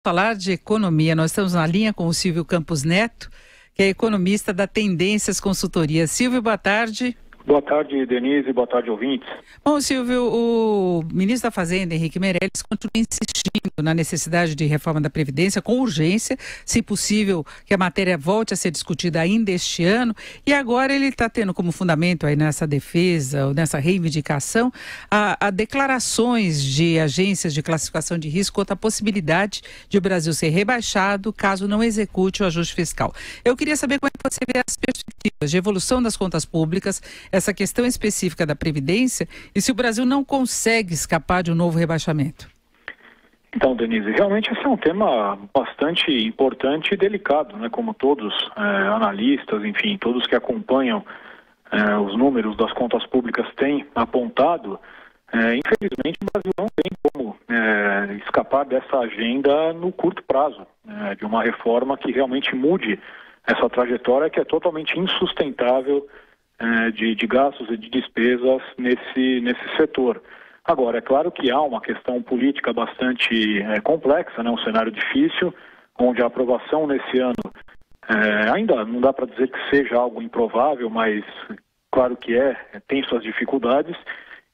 Falar de economia, nós estamos na linha com o Silvio Campos Neto, que é economista da Tendências Consultoria. Silvio, boa tarde. Boa tarde, Denise, boa tarde, ouvintes. Bom, Silvio, o ministro da Fazenda, Henrique Meirelles, continua insistindo na necessidade de reforma da Previdência com urgência, se possível que a matéria volte a ser discutida ainda este ano, e agora ele está tendo como fundamento aí nessa defesa, ou nessa reivindicação, a declarações de agências de classificação de risco quanto à possibilidade de o Brasil ser rebaixado caso não execute o ajuste fiscal. Eu queria saber como é que você vê as perspectivas de evolução das contas públicas, essa questão específica da Previdência, e se o Brasil não consegue escapar de um novo rebaixamento. Então, Denise, realmente esse é um tema bastante importante e delicado, né? Como todos analistas, enfim, todos que acompanham os números das contas públicas têm apontado, infelizmente o Brasil não tem como escapar dessa agenda no curto prazo, de uma reforma que realmente mude essa trajetória que é totalmente insustentável de gastos e de despesas nesse setor. Agora, é claro que há uma questão política bastante complexa, né? Um cenário difícil, onde a aprovação nesse ano ainda não dá para dizer que seja algo improvável, mas claro que tem suas dificuldades,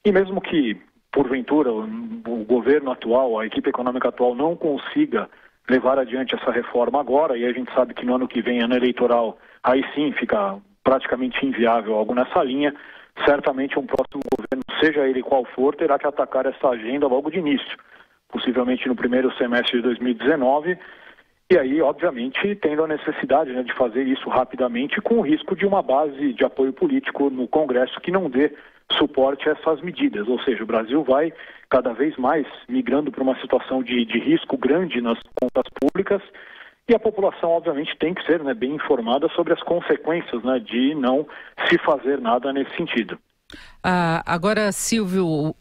e mesmo que, porventura, o governo atual, a equipe econômica atual não consiga levar adiante essa reforma agora, e a gente sabe que no ano que vem, ano eleitoral, aí sim fica praticamente inviável algo nessa linha, certamente um próximo governo, seja ele qual for, terá que atacar essa agenda logo de início, possivelmente no primeiro semestre de 2019, e aí, obviamente, tendo a necessidade, né, de fazer isso rapidamente, com o risco de uma base de apoio político no Congresso que não dê suporte a essas medidas, ou seja, o Brasil vai cada vez mais migrando para uma situação de risco grande nas contas públicas, e a população, obviamente, tem que ser, né, bem informada sobre as consequências, né, de não se fazer nada nesse sentido. Agora, Silvio,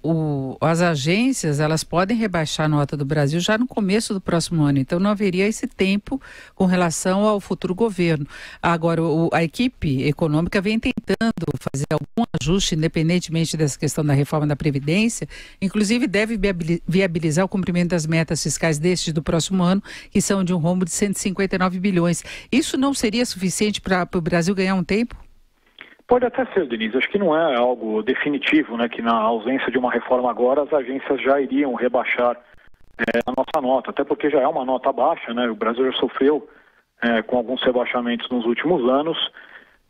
as agências, elas podem rebaixar a nota do Brasil já no começo do próximo ano, então não haveria esse tempo com relação ao futuro governo. Agora, a equipe econômica vem tentando fazer algum ajuste, independentemente dessa questão da reforma da Previdência, inclusive deve viabilizar o cumprimento das metas fiscais do próximo ano, que são de um rombo de 159 bilhões. Isso não seria suficiente para o Brasil ganhar um tempo? Pode até ser, Denise. Acho que não é algo definitivo, né, que na ausência de uma reforma agora as agências já iriam rebaixar a nossa nota, até porque já é uma nota baixa, né? O Brasil já sofreu com alguns rebaixamentos nos últimos anos,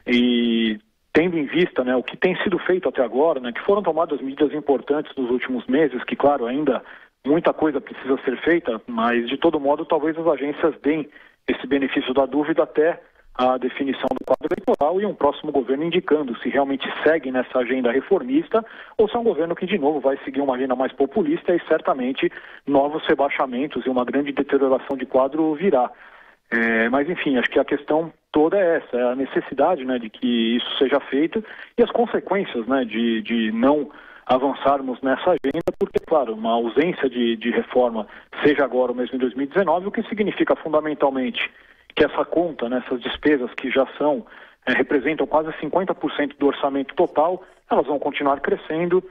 e tendo em vista, né, o que tem sido feito até agora, né, que foram tomadas medidas importantes nos últimos meses, que claro, ainda muita coisa precisa ser feita, mas de todo modo talvez as agências deem esse benefício da dúvida até a definição do quadro eleitoral e um próximo governo indicando se realmente segue nessa agenda reformista ou se é um governo que, de novo, vai seguir uma agenda mais populista e certamente novos rebaixamentos e uma grande deterioração de quadro virá. Mas, enfim, acho que a questão toda é essa, é a necessidade, né, de que isso seja feito e as consequências, né, de não avançarmos nessa agenda, porque, claro, uma ausência de reforma, seja agora ou mesmo em 2019, o que significa fundamentalmente que essa conta, né, essas despesas que já representam quase 50% do orçamento total, elas vão continuar crescendo,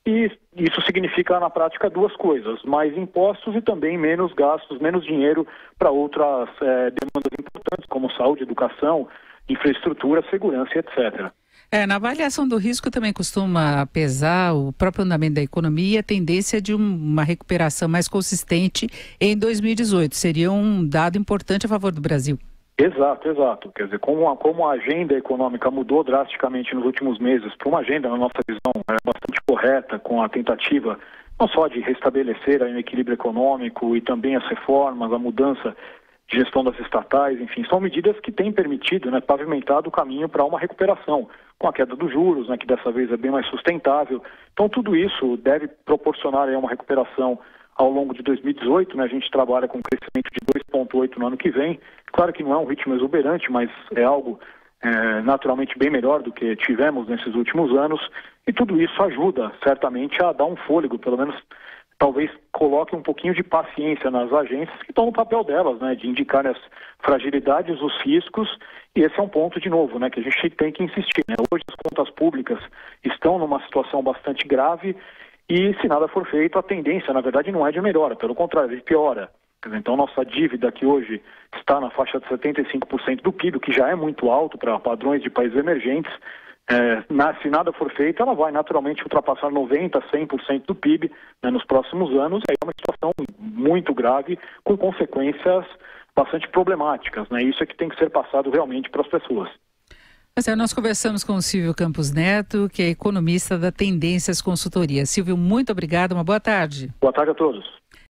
e isso significa na prática duas coisas: mais impostos e também menos gastos, menos dinheiro para outras demandas importantes como saúde, educação, infraestrutura, segurança, etc. Na avaliação do risco também costuma pesar o próprio andamento da economia e a tendência de uma recuperação mais consistente em 2018. Seria um dado importante a favor do Brasil. Exato. Quer dizer, como a agenda econômica mudou drasticamente nos últimos meses para uma agenda, na nossa visão, bastante correta, com a tentativa não só de restabelecer o equilíbrio econômico e também as reformas, a mudança de gestão das estatais, enfim, são medidas que têm permitido, né, pavimentado o caminho para uma recuperação, com a queda dos juros, né, que dessa vez é bem mais sustentável. Então, tudo isso deve proporcionar uma recuperação ao longo de 2018, né? A gente trabalha com um crescimento de 2,8% no ano que vem. Claro que não é um ritmo exuberante, mas é algo naturalmente bem melhor do que tivemos nesses últimos anos, e tudo isso ajuda certamente a dar um fôlego, pelo menos talvez coloque um pouquinho de paciência nas agências que estão no papel delas, né, de indicar as fragilidades, os riscos, e esse é um ponto, de novo, né, que a gente tem que insistir, né? Hoje as contas públicas estão numa situação bastante grave e, se nada for feito, a tendência, na verdade, não é de melhora, pelo contrário, de piora. Então, nossa dívida que hoje está na faixa de 75% do PIB, o que já é muito alto para padrões de países emergentes, se nada for feito, ela vai naturalmente ultrapassar 90%, 100% do PIB, né, nos próximos anos. É uma situação muito grave, com consequências bastante problemáticas, né? Isso é que tem que ser passado realmente para as pessoas. Nós conversamos com o Silvio Campos Neto, que é economista da Tendências Consultoria. Silvio, muito obrigado, uma boa tarde. Boa tarde a todos.